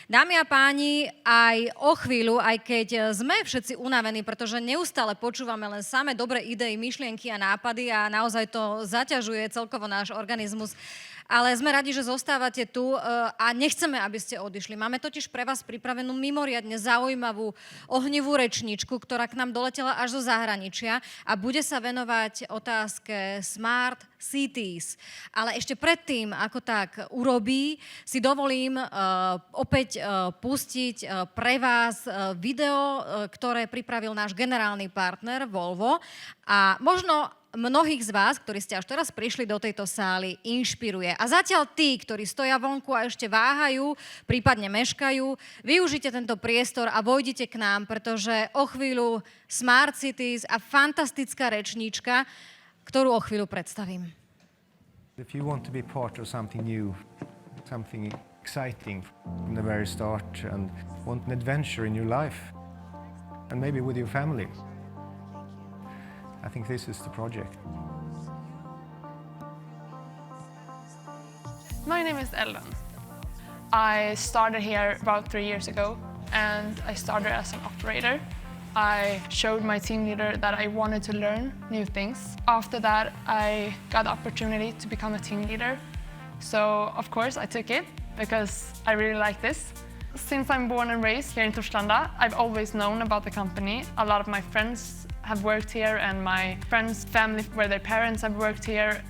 Dámy a páni, aj o chvíľu, aj keď sme všetci unavení, pretože neustále počúvame len samé dobré idei, myšlienky a nápady a naozaj to zaťažuje celkovo náš organizmus, ale sme radi, že zostávate tu a nechceme, aby ste odišli. Máme totiž pre vás pripravenú mimoriadne zaujímavú ohnivú rečničku, ktorá k nám doletela až zo zahraničia a bude sa venovať otázke Smart Cities. Ale ešte predtým, ako tak urobí, si dovolím opäť pustiť pre vás video, ktoré pripravil náš generálny partner Volvo a možno mnohých z vás, ktorí ste až teraz prišli do tejto sály, inšpiruje. A zatiaľ tí, ktorí stoja vonku a ešte váhajú, prípadne meškajú, využite tento priestor a vojdite k nám, pretože o chvíľu Smart Cities a fantastická rečníčka, ktorú o chvíľu predstavím. If you want to be part of something new, something exciting from the very start and want an adventure in your life and maybe with your family, I think this is the project. My name is Ellen. I started here about 3 years ago and I started as an operator. I showed my team leader that I wanted to learn new things. After that, I got the opportunity to become a team leader. So, of course, I took it because I really like this. Since I'm born and raised here in Torslanda, I've always known about the company. A lot of my friends have worked here and my friends' family, where their parents have worked here.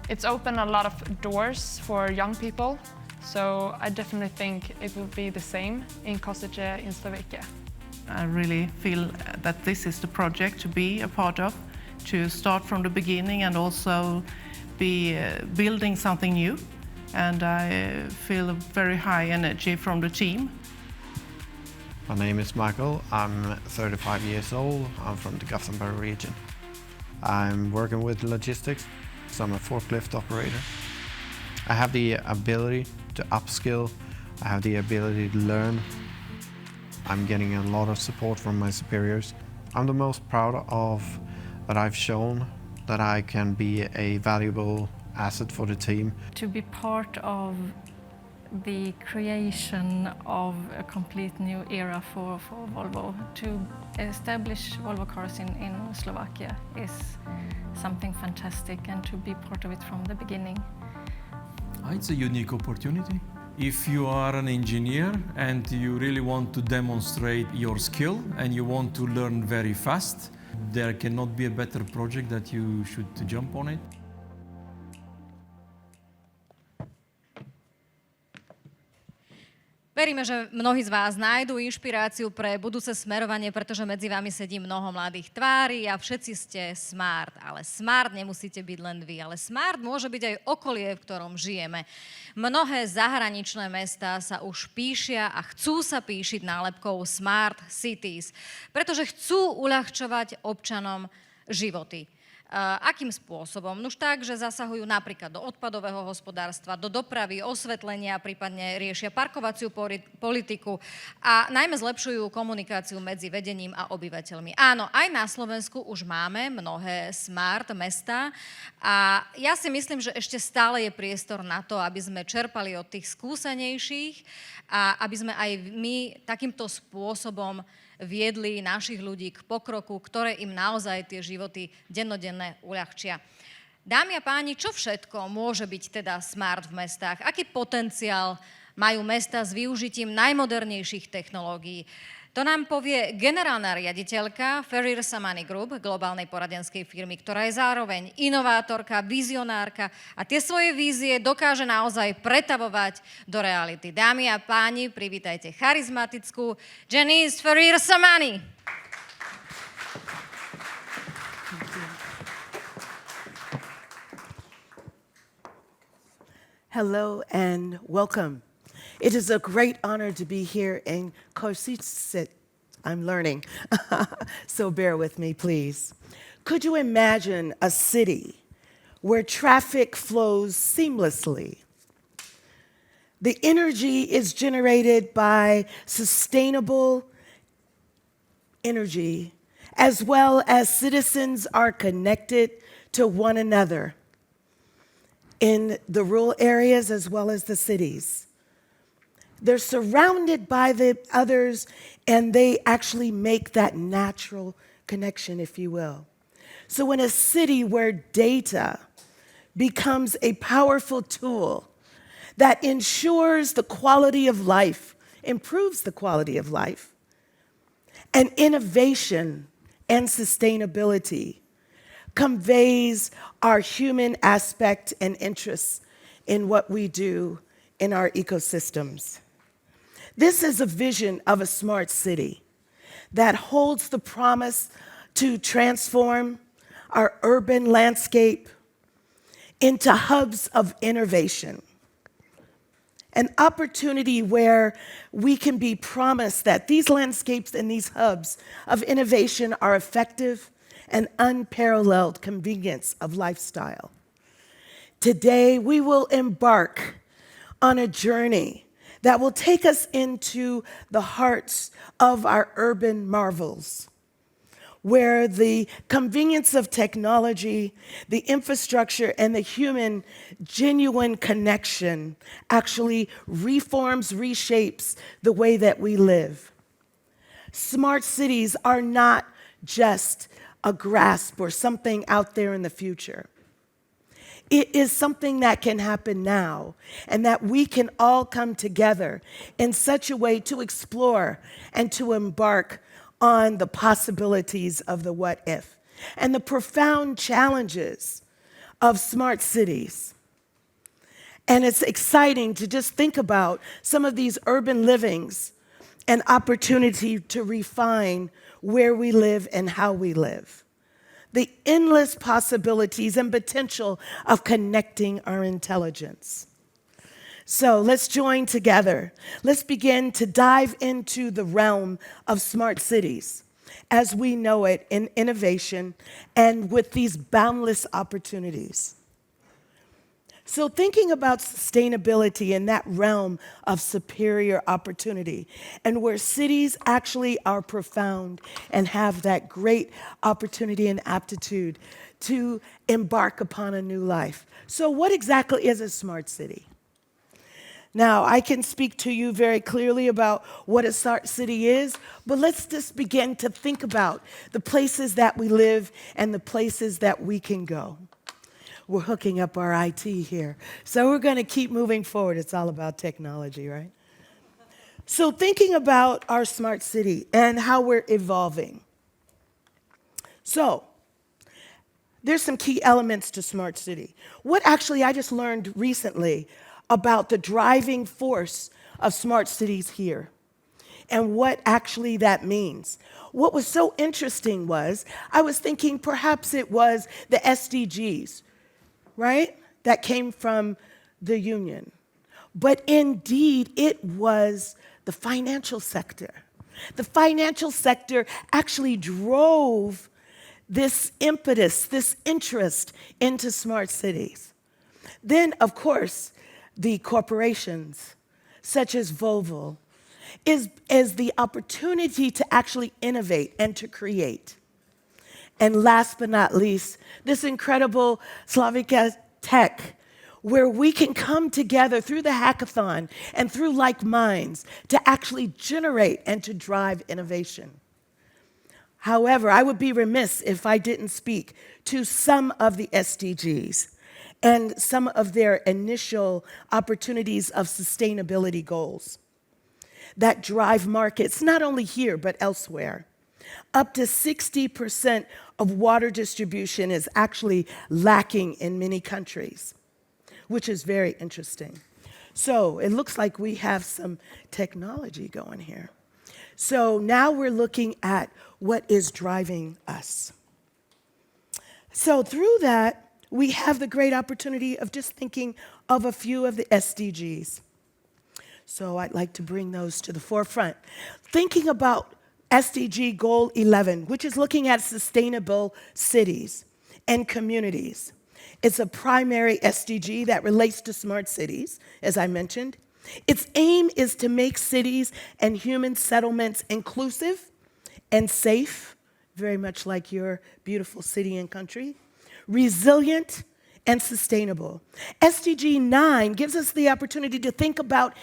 It's opened a lot of doors for young people. So I definitely think it will be the same in Košice in Slovakia. I really feel that this is the project to be a part of, to start from the beginning and also be building something new. And I feel a very high energy from the team. My name is Michael. I'm 35 years old. I'm from the Gothenburg region. I'm working with logistics, so I'm a forklift operator. I have the ability to upskill. I have the ability to learn. I'm getting a lot of support from my superiors. I'm the most proud of that I've shown that I can be a valuable asset for the team. To be part of the creation of a complete new era for Volvo, to establish Volvo cars in Slovakia is something fantastic, and to be part of it from the beginning. It's a unique opportunity. If you are an engineer and you really want to demonstrate your skill and you want to learn very fast, there cannot be a better project that you should jump on it. Veríme, že mnohí z vás nájdú inšpiráciu pre budúce smerovanie, pretože medzi vami sedí mnoho mladých tvári a všetci ste smart. Ale smart nemusíte byť len vy, ale smart môže byť aj okolie, v ktorom žijeme. Mnohé zahraničné mestá sa už píšia a chcú sa píšiť nálepkou Smart Cities, pretože chcú uľahčovať občanom životy. Akým spôsobom? Nuž tak, že zasahujú napríklad do odpadového hospodárstva, do dopravy, osvetlenia, prípadne riešia parkovaciu politiku a najmä zlepšujú komunikáciu medzi vedením a obyvateľmi. Áno, aj na Slovensku už máme mnohé smart mestá a ja si myslím, že ešte stále je priestor na to, aby sme čerpali od tých skúsenejších a aby sme aj my takýmto spôsobom viedli našich ľudí k pokroku, ktoré im naozaj tie životy dennodenné uľahčia. Dámy a páni, čo všetko môže byť teda smart v mestách? Aký potenciál majú mestá s využitím najmodernejších technológií? To nám povie generálna riaditeľka Fairrer Samani Group, globálnej poradenskej firmy, ktorá je zároveň inovátorka, vizionárka a tie svoje vízie dokáže naozaj pretavovať do reality. Dámy a páni, privítajte charizmatickú Jeannice Fairrer Samani. Hello and welcome. It is a great honor to be here in Košice. I'm learning, so bear with me, please. Could you imagine a city where traffic flows seamlessly? The energy is generated by sustainable energy, as well as citizens are connected to one another in the rural areas as well as the cities. They're surrounded by the others, and they actually make that natural connection, if you will. So in a city where data becomes a powerful tool that ensures the quality of life, improves the quality of life, and innovation and sustainability conveys our human aspect and interests in what we do in our ecosystems. This is a vision of a smart city that holds the promise to transform our urban landscape into hubs of innovation. An opportunity where we can be promised that these landscapes and these hubs of innovation are effective and unparalleled convenience of lifestyle. Today, we will embark on a journey that will take us into the hearts of our urban marvels, where the convenience of technology, the infrastructure, and the human genuine connection actually reforms, reshapes the way that we live. Smart cities are not just a grasp or something out there in the future. It is something that can happen now, and that we can all come together in such a way to explore and to embark on the possibilities of the what if and the profound challenges of smart cities. And it's exciting to just think about some of these urban livings and opportunity to refine where we live and how we live. The endless possibilities and potential of connecting our intelligence. So let's join together. Let's begin to dive into the realm of smart cities as we know it in innovation and with these boundless opportunities. So thinking about sustainability in that realm of superior opportunity, and where cities actually are profound and have that great opportunity and aptitude to embark upon a new life. So what exactly is a smart city? Now, I can speak to you very clearly about what a smart city is, but let's just begin to think about the places that we live and the places that we can go. We're hooking up our IT here. So we're going to keep moving forward. It's all about technology, right? So thinking about our smart city and how we're evolving. So there's some key elements to smart city. What actually I just learned recently about the driving force of smart cities here and what actually that means. What was so interesting was I was thinking perhaps it was the SDGs, right? That came from the union. But indeed, it was the financial sector. The financial sector actually drove this impetus, this interest into smart cities. Then, of course, the corporations, such as Volvo, is the opportunity to actually innovate and to create. And last but not least, this incredible Slovakia Tech, where we can come together through the hackathon and through like minds to actually generate and to drive innovation. However, I would be remiss if I didn't speak to some of the SDGs and some of their initial opportunities of sustainability goals that drive markets, not only here, but elsewhere. Up to 60% of water distribution is actually lacking in many countries, which is very interesting. So it looks like we have some technology going here. So now we're looking at what is driving us. So through that, we have the great opportunity of just thinking of a few of the SDGs. So I'd like to bring those to the forefront. Thinking about SDG Goal 11, which is looking at sustainable cities and communities. It's a primary SDG that relates to smart cities, as I mentioned. Its aim is to make cities and human settlements inclusive and safe, very much like your beautiful city and country, resilient and sustainable. SDG 9 gives us the opportunity to think about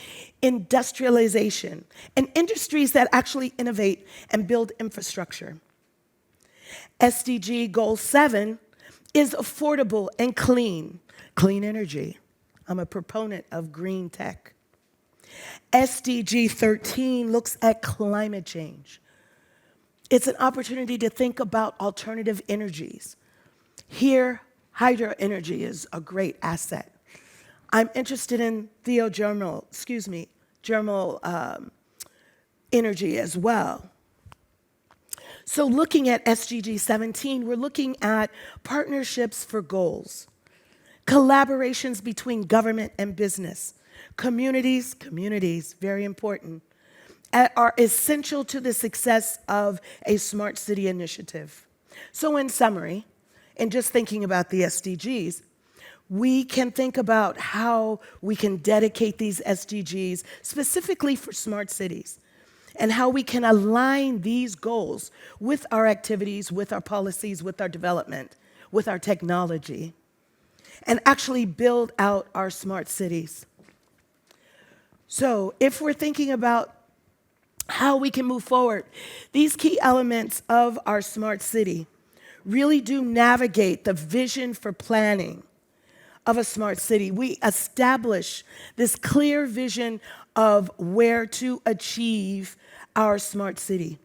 industrialization and industries that actually innovate and build infrastructure. SDG Goal 7 is affordable and clean energy. I'm a proponent of green tech. SDG 13 looks at climate change. It's an opportunity to think about alternative energies. Here, hydro energy is a great asset. I'm interested in geothermal energy as well. So looking at SDG 17, we're looking at partnerships for goals, collaborations between government and business, communities, very important, are essential to the success of a smart city initiative. So in summary, and just thinking about the SDGs, we can think about how we can dedicate these SDGs specifically for smart cities, and how we can align these goals with our activities, with our policies, with our development, with our technology, and actually build out our smart cities. So if we're thinking about how we can move forward, these key elements of our smart city really do navigate the vision for planning of a smart city. We establish this clear vision of where to achieve our smart city.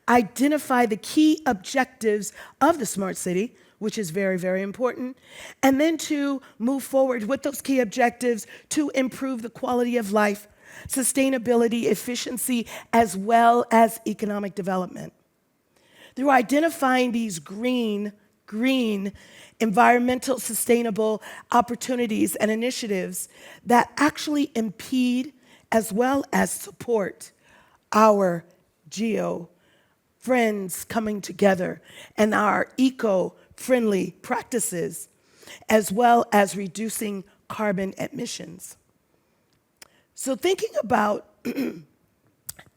Identify the key objectives of the smart city, which is very, very important, and then to move forward with those key objectives to improve the quality of life, sustainability, efficiency, as well as economic development. Through identifying these green, environmental sustainable opportunities and initiatives that actually impede as well as support our friends coming together and our eco-friendly practices, as well as reducing carbon emissions. So thinking about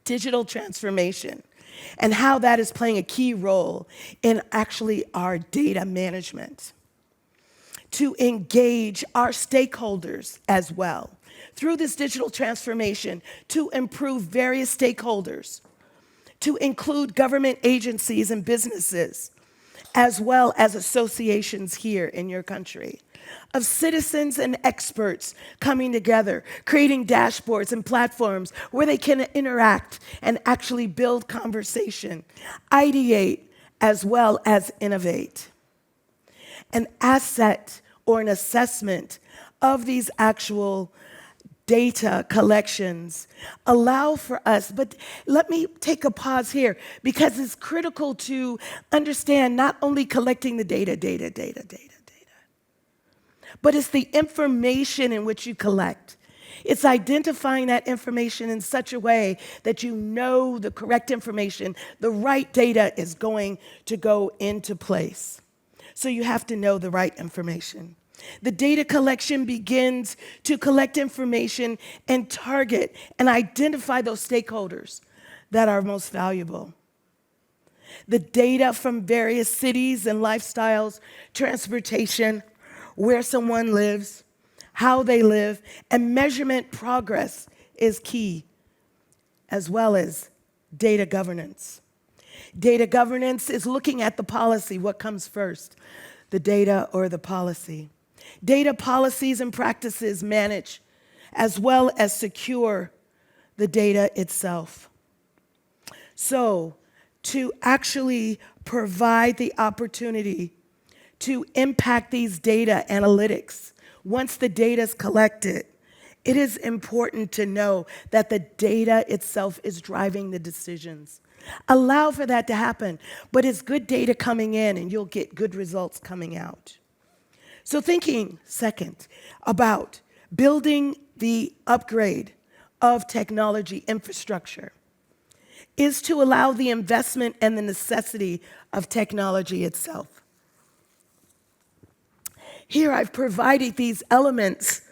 digital transformation and how that is playing a key role in actually our data management, to engage our stakeholders as well through this digital transformation to improve various stakeholders, to include government agencies and businesses, as well as associations here in your country, of citizens and experts coming together, creating dashboards and platforms where they can interact and actually build conversation, ideate, as well as innovate. An asset or an assessment of these actual data collections allow for us, but let me take a pause here because it's critical to understand not only collecting the data, but it's the information in which you collect. It's identifying that information in such a way that you know the correct information, the right data is going to go into place. So you have to know the right information. The data collection begins to collect information and target and identify those stakeholders that are most valuable. The data from various cities and lifestyles, transportation, where someone lives, how they live, and measurement progress is key, as well as data governance. Data governance is looking at the policy, what comes first, the data or the policy. Data policies and practices manage as well as secure the data itself. So, to actually provide the opportunity to impact these data analytics, once the data is collected, it is important to know that the data itself is driving the decisions. Allow for that to happen, but it's good data coming in and you'll get good results coming out. So thinking, second, about building the upgrade of technology infrastructure is to allow the investment and the necessity of technology itself. Here I've provided these elements,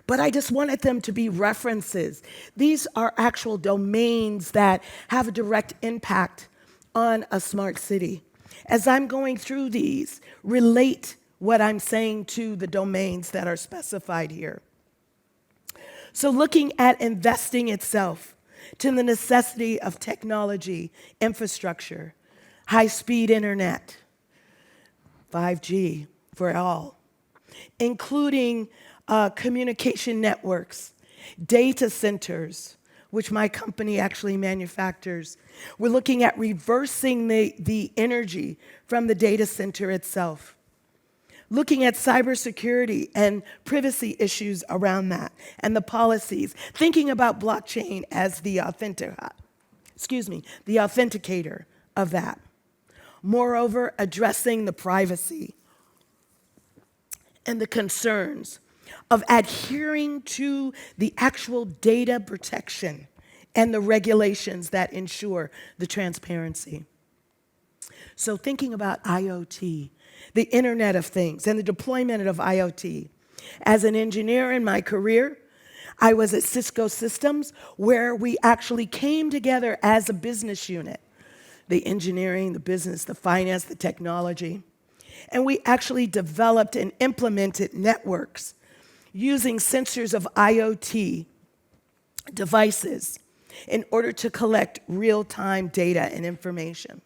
but I just wanted them to be references. These are actual domains that have a direct impact on a smart city. As I'm going through these, relate what I'm saying to the domains that are specified here. So looking at investing itself to the necessity of technology, infrastructure, high-speed internet, 5G for all, including communication networks, data centers, which my company actually manufactures. We're looking at reversing the energy from the data center itself. Looking at cybersecurity and privacy issues around that and the policies, thinking about blockchain as the authenticator of that. Moreover, addressing the privacy and the concerns of adhering to the actual data protection and the regulations that ensure the transparency. So thinking about IoT, the Internet of Things, and the deployment of IoT. As an engineer in my career, I was at Cisco Systems, where we actually came together as a business unit, the engineering, the business, the finance, the technology. And we actually developed and implemented networks using sensors of IoT devices in order to collect real-time data and information.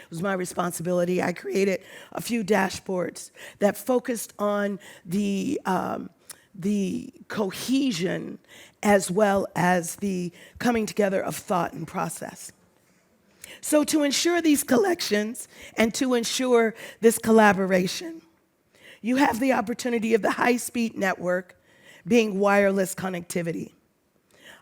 It was my responsibility. I created a few dashboards that focused on the cohesion as well as the coming together of thought and process. So to ensure these collections and to ensure this collaboration, you have the opportunity of the high-speed network being wireless connectivity.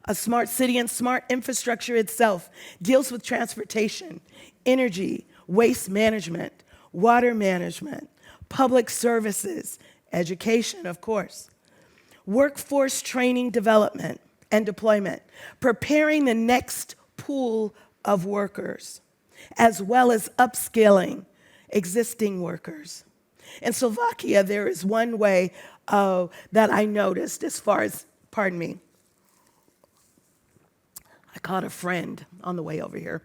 A smart city and smart infrastructure itself deals with transportation, energy, waste management, water management, public services, education, of course, workforce training development and deployment, preparing the next pool of workers, as well as upskilling existing workers. In Slovakia, there is one way that I noticed as far as, pardon me, I caught a friend on the way over here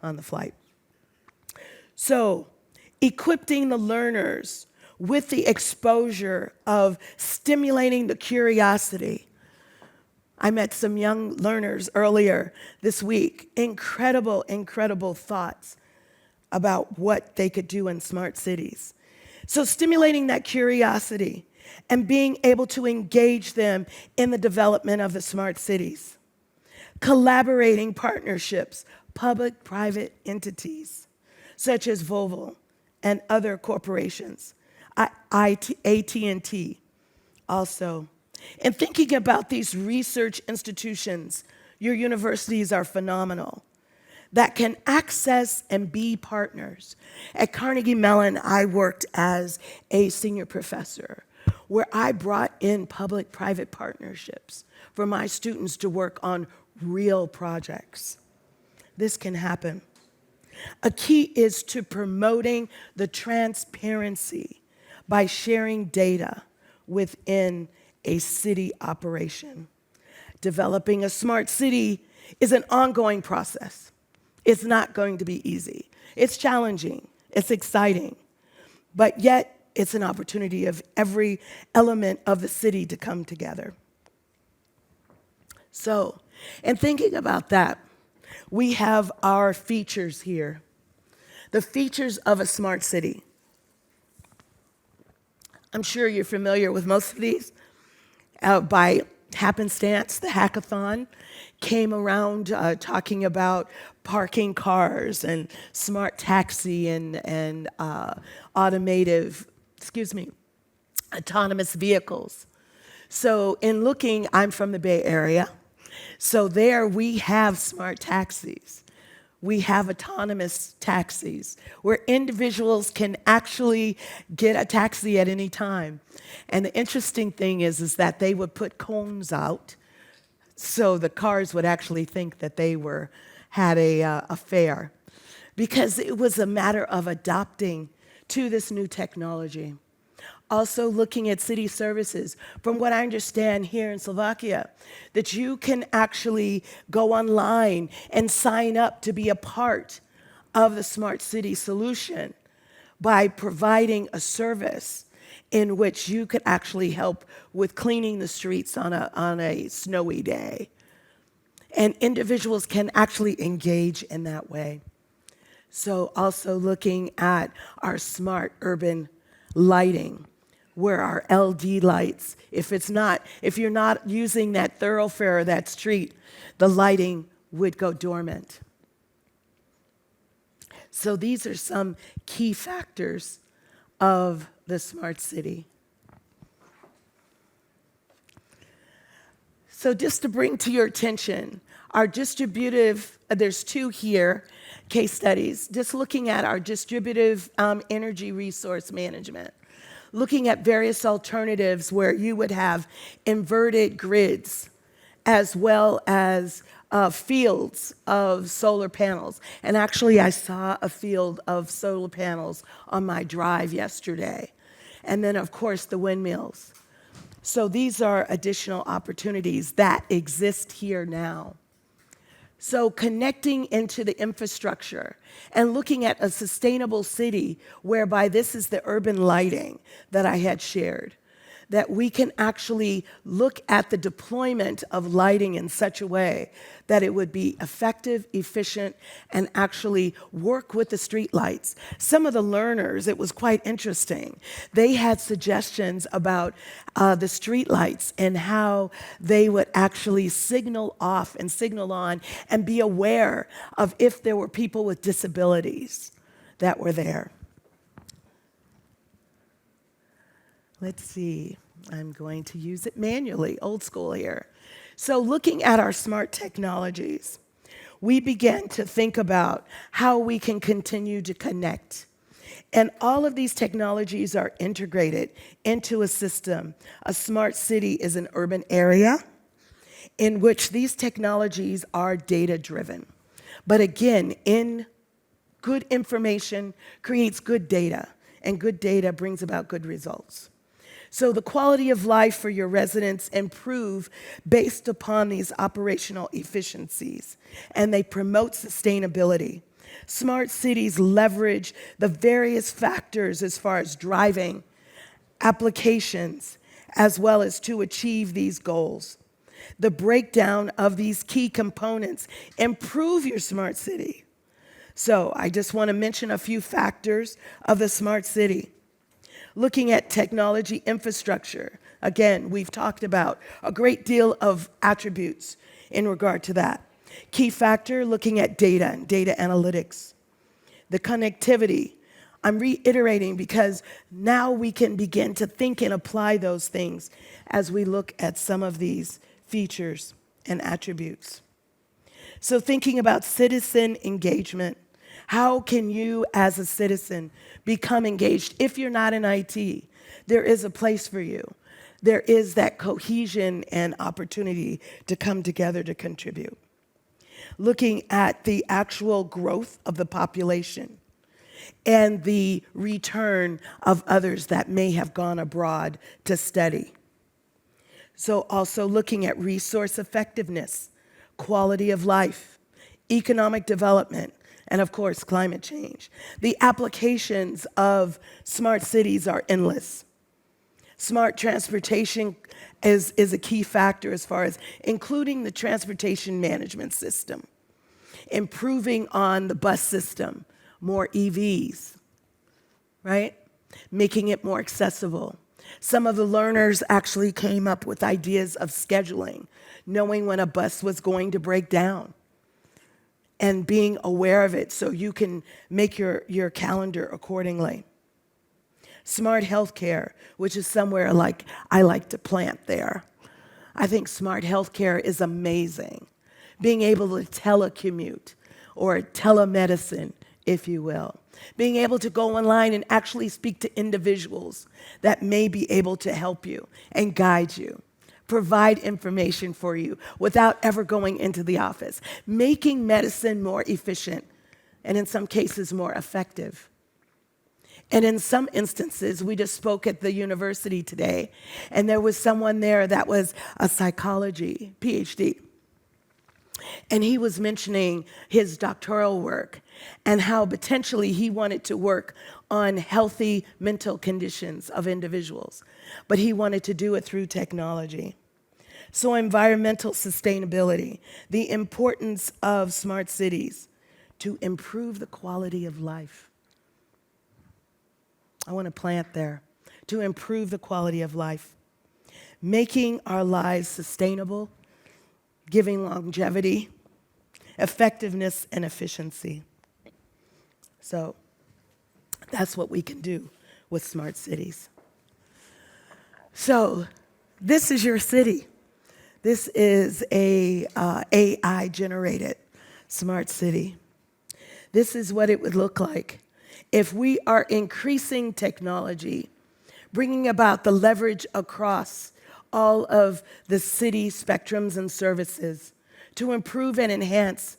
on the flight. So, equipping the learners with the exposure of stimulating the curiosity. I met some young learners earlier this week. Incredible, incredible thoughts about what they could do in smart cities. So stimulating that curiosity and being able to engage them in the development of the smart cities. Collaborating partnerships, public-private entities, such as Volvo and other corporations, AT&T also. And thinking about these research institutions, your universities are phenomenal, that can access and be partners. At Carnegie Mellon, I worked as a senior professor, where I brought in public-private partnerships for my students to work on real projects. This can happen. A key is to promoting the transparency by sharing data within a city operation. Developing a smart city is an ongoing process. It's not going to be easy. It's challenging, it's exciting, but yet it's an opportunity of every element of the city to come together. So, in thinking about that, we have our features here. The features of a smart city. I'm sure you're familiar with most of these. By happenstance, the hackathon came around talking about parking cars and smart taxi and autonomous vehicles. So in looking, I'm from the Bay Area, so there we have smart taxis. We have autonomous taxis where individuals can actually get a taxi at any time. And the interesting thing is that they would put cones out so the cars would actually think that they had a fare, because it was a matter of adopting to this new technology. Also looking at city services, from what I understand here in Slovakia, that you can actually go online and sign up to be a part of the smart city solution by providing a service in which you could actually help with cleaning the streets on a snowy day. And individuals can actually engage in that way. So also looking at our smart urban lighting, where our LD lights, if you're not using that thoroughfare or that street, the lighting would go dormant. So these are some key factors of the smart city. So just to bring to your attention, our distributive, there's two here, case studies, just looking at our distributive energy resource management, looking at various alternatives where you would have inverted grids as well as fields of solar panels. And actually, I saw a field of solar panels on my drive yesterday. And then, of course, the windmills. So these are additional opportunities that exist here now. So connecting into the infrastructure and looking at a sustainable city, whereby this is the urban lighting that I had shared, that we can actually look at the deployment of lighting in such a way that it would be effective, efficient, and actually work with the street lights. Some of the learners, it was quite interesting. They had suggestions about the street lights and how they would actually signal off and signal on and be aware of if there were people with disabilities that were there. Let's see, I'm going to use it manually, old school here. So looking at our smart technologies, we began to think about how we can continue to connect. And all of these technologies are integrated into a system. A smart city is an urban area in which these technologies are data-driven. But again, good information creates good data, and good data brings about good results. So the quality of life for your residents improve based upon these operational efficiencies, and they promote sustainability. Smart cities leverage the various factors as far as driving, applications, as well as to achieve these goals. The breakdown of these key components improve your smart city. So I just want to mention a few factors of the smart city. Looking at technology infrastructure, again, we've talked about a great deal of attributes in regard to that. Key factor, looking at data and data analytics. The connectivity, I'm reiterating because now we can begin to think and apply those things as we look at some of these features and attributes. So thinking about citizen engagement, how can you as a citizen become engaged? If you're not in IT, there is a place for you. There is that cohesion and opportunity to come together to contribute. Looking at the actual growth of the population and the return of others that may have gone abroad to study. So also looking at resource effectiveness, quality of life, economic development, and of course, climate change. The applications of smart cities are endless. Smart transportation is a key factor as far as including the transportation management system, improving on the bus system, more EVs, right? Making it more accessible. Some of the learners actually came up with ideas of scheduling, knowing when a bus was going to break down, and being aware of it so you can make your calendar accordingly. Smart healthcare, which is somewhere like I like to plant there. I think smart healthcare is amazing. Being able to telecommute or telemedicine, if you will. Being able to go online and actually speak to individuals that may be able to help you and guide you. Provide information for you without ever going into the office, making medicine more efficient and in some cases more effective. And in some instances, we just spoke at the university today, and there was someone there that was a psychology PhD. And he was mentioning his doctoral work and how potentially he wanted to work on healthy mental conditions of individuals, but he wanted to do it through technology. So environmental sustainability, the importance of smart cities to improve the quality of life. I want to plant there, to improve the quality of life, making our lives sustainable, giving longevity, effectiveness, and efficiency. So that's what we can do with smart cities. So this is your city. This is a AI-generated smart city. This is what it would look like if we are increasing technology, bringing about the leverage across all of the city spectrums and services to improve and enhance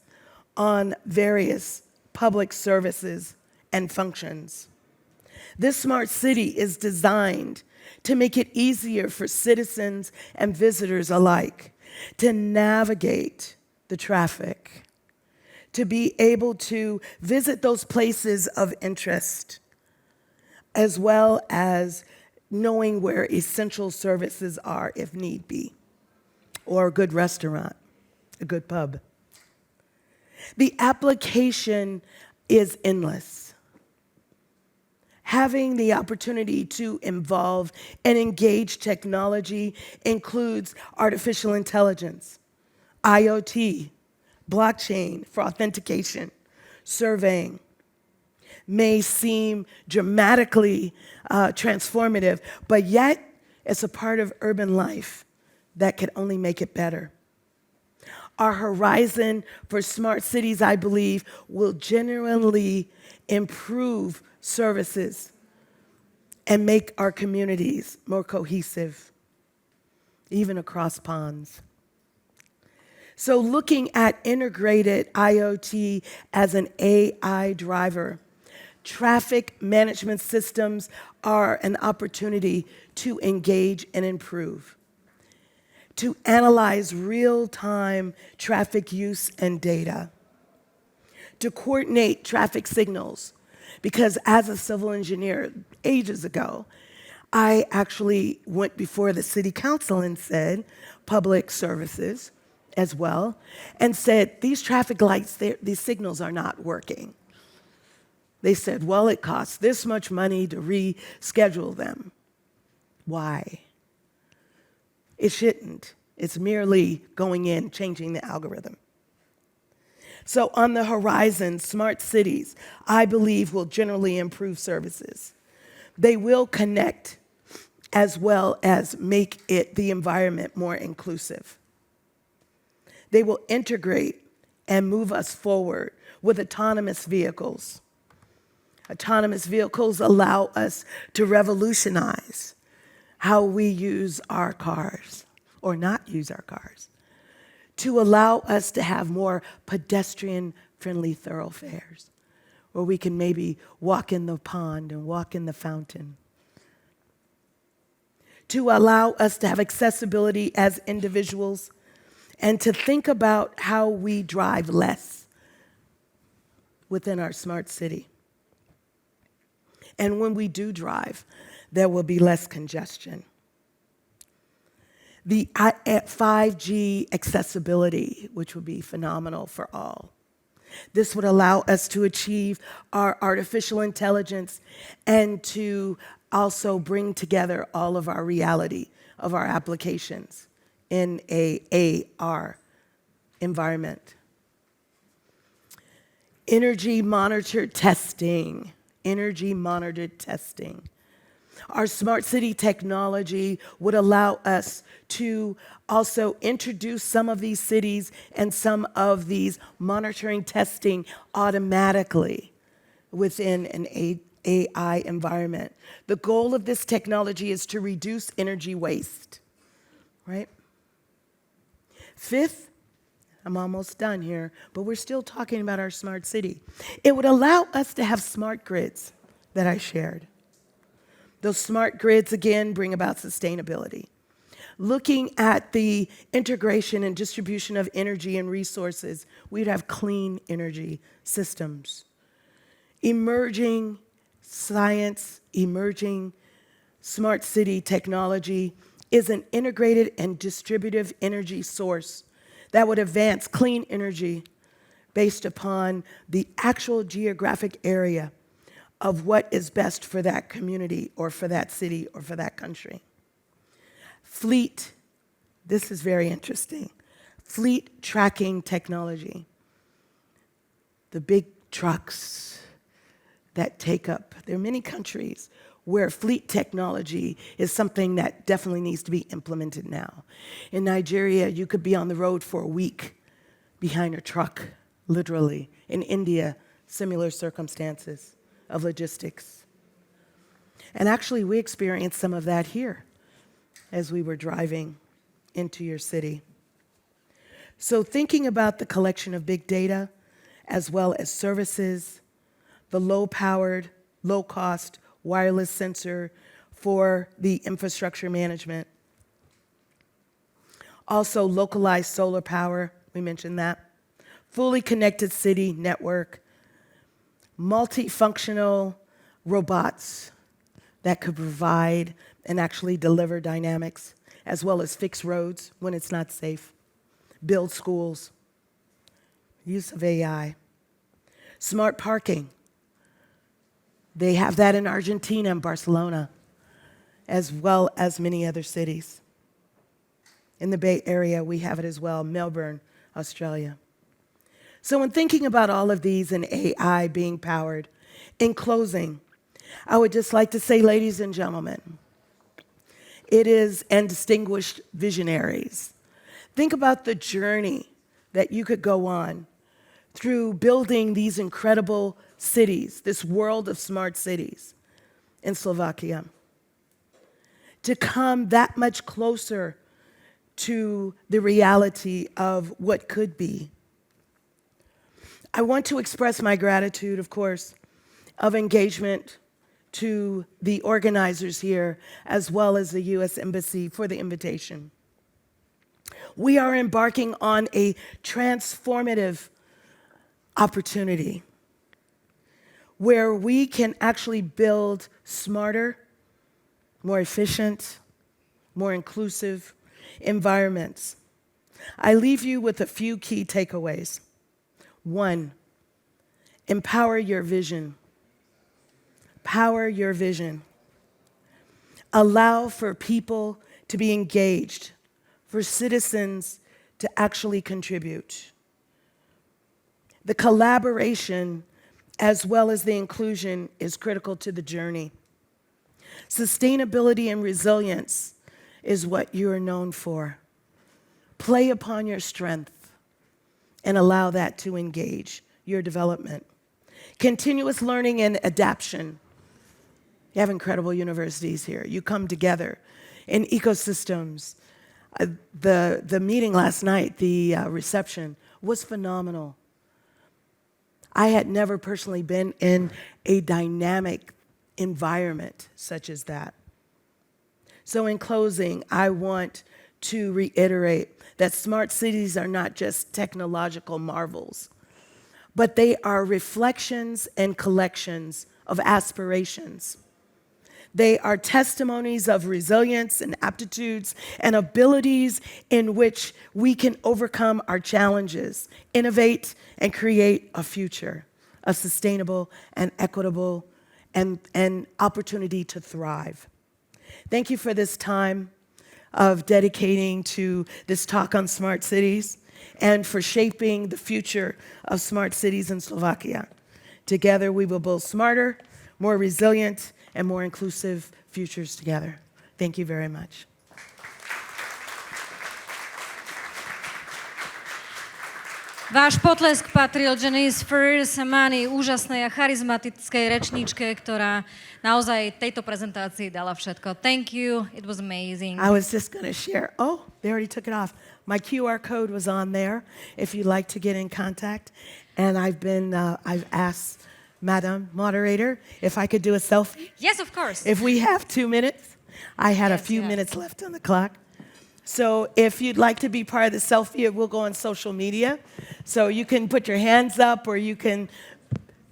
on various public services and functions. This smart city is designed to make it easier for citizens and visitors alike to navigate the traffic, to be able to visit those places of interest, as well as knowing where essential services are if need be, or a good restaurant, a good pub. The application is endless. Having the opportunity to involve and engage technology includes artificial intelligence, IoT, blockchain for authentication, surveying. May seem dramatically transformative, but yet it's a part of urban life that can only make it better. Our horizon for smart cities, I believe, will genuinely improve services and make our communities more cohesive, even across ponds. So looking at integrated IoT as an AI driver, traffic management systems are an opportunity to engage and improve, to analyze real-time traffic use and data, to coordinate traffic signals, because as a civil engineer ages ago, I actually went before the city council and said, public services as well, and said, these traffic lights, these signals are not working. They said, well, it costs this much money to reschedule them. Why? It shouldn't. It's merely going in, changing the algorithm. So on the horizon, smart cities, I believe, will generally improve services. They will connect as well as make the environment more inclusive. They will integrate and move us forward with autonomous vehicles. Autonomous vehicles allow us to revolutionize how we use our cars, or not use our cars, to allow us to have more pedestrian-friendly thoroughfares, where we can maybe walk in the pond and walk in the fountain, to allow us to have accessibility as individuals, and to think about how we drive less within our smart city. And when we do drive, there will be less congestion. The 5G accessibility, which would be phenomenal for all. This would allow us to achieve our artificial intelligence and to also bring together all of our reality of our applications in a AR environment. Energy monitored testing. Energy monitored testing. Our smart city technology would allow us to also introduce some of these cities and some of these monitoring testing automatically within an AI environment. The goal of this technology is to reduce energy waste, right? Fifth, I'm almost done here, but we're still talking about our smart city. It would allow us to have smart grids that I shared. Those smart grids, again, bring about sustainability. Looking at the integration and distribution of energy and resources, we'd have clean energy systems. Emerging science, emerging smart city technology is an integrated and distributive energy source that would advance clean energy based upon the actual geographic area of what is best for that community or for that city or for that country. Fleet, this is very interesting. Fleet tracking technology. The big trucks that take up, there are many countries where fleet technology is something that definitely needs to be implemented now. In Nigeria, you could be on the road for a week behind a truck, literally. In India, similar circumstances of logistics. And actually, we experienced some of that here as we were driving into your city. So thinking about the collection of big data, as well as services, the low-powered, low-cost wireless sensor for the infrastructure management. Also, localized solar power, we mentioned that. Fully connected city network. Multifunctional robots that could provide and actually deliver dynamics, as well as fix roads when it's not safe. Build schools. Use of AI. Smart parking. They have that in Argentina and Barcelona, as well as many other cities. In the Bay Area, we have it as well, Melbourne, Australia. So when thinking about all of these and AI being powered, in closing, I would just like to say, ladies and gentlemen, and distinguished visionaries, think about the journey that you could go on through building these incredible cities, this world of smart cities in Slovakia, to come that much closer to the reality of what could be. I want to express my gratitude, of course, of engagement to the organizers here, as well as the U.S. Embassy for the invitation. We are embarking on a transformative opportunity where we can actually build smarter, more efficient, more inclusive environments. I leave you with a few key takeaways. 1, empower your vision. Power your vision. Allow for people to be engaged, for citizens to actually contribute. The collaboration as well as the inclusion is critical to the journey. Sustainability and resilience is what you are known for. Play upon your strength and allow that to engage your development. Continuous learning and adaptation. You have incredible universities here. You come together in ecosystems. The meeting last night, the reception, was phenomenal. I had never personally been in a dynamic environment such as that. So in closing, I want to reiterate that smart cities are not just technological marvels, but they are reflections and collections of aspirations. They are testimonies of resilience and aptitudes and abilities in which we can overcome our challenges, innovate, and create a future, a sustainable and equitable and opportunity to thrive. Thank you for this time of dedicating to this talk on smart cities and for shaping the future of smart cities in Slovakia. Together, we will build smarter, more resilient, and more inclusive futures together. Thank you very much. Váš potlesk patril Jeannice Fairrer Samani, úžasnej a charizmatickej rečníčke, ktorá naozaj tejto prezentácii dala všetko. Thank you, it was amazing. I was just going to share. Oh, they already took it off. My QR code was on there if you'd like to get in contact. And I've asked Madam Moderator if I could do a selfie. Yes, of course. If we have 2 minutes. I had a few minutes left on the clock. So if you'd like to be part of the selfie, it will go on social media. So you can put your hands up or you can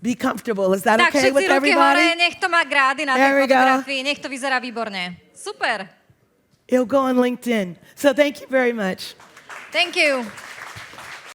be comfortable. Is that Tak, okay with všetci ruky hore, everybody? nech to má grády na There we tej go. fotografii, nech to vyzerá výborne. Super. It'll go on LinkedIn. So thank you very much. Thank you.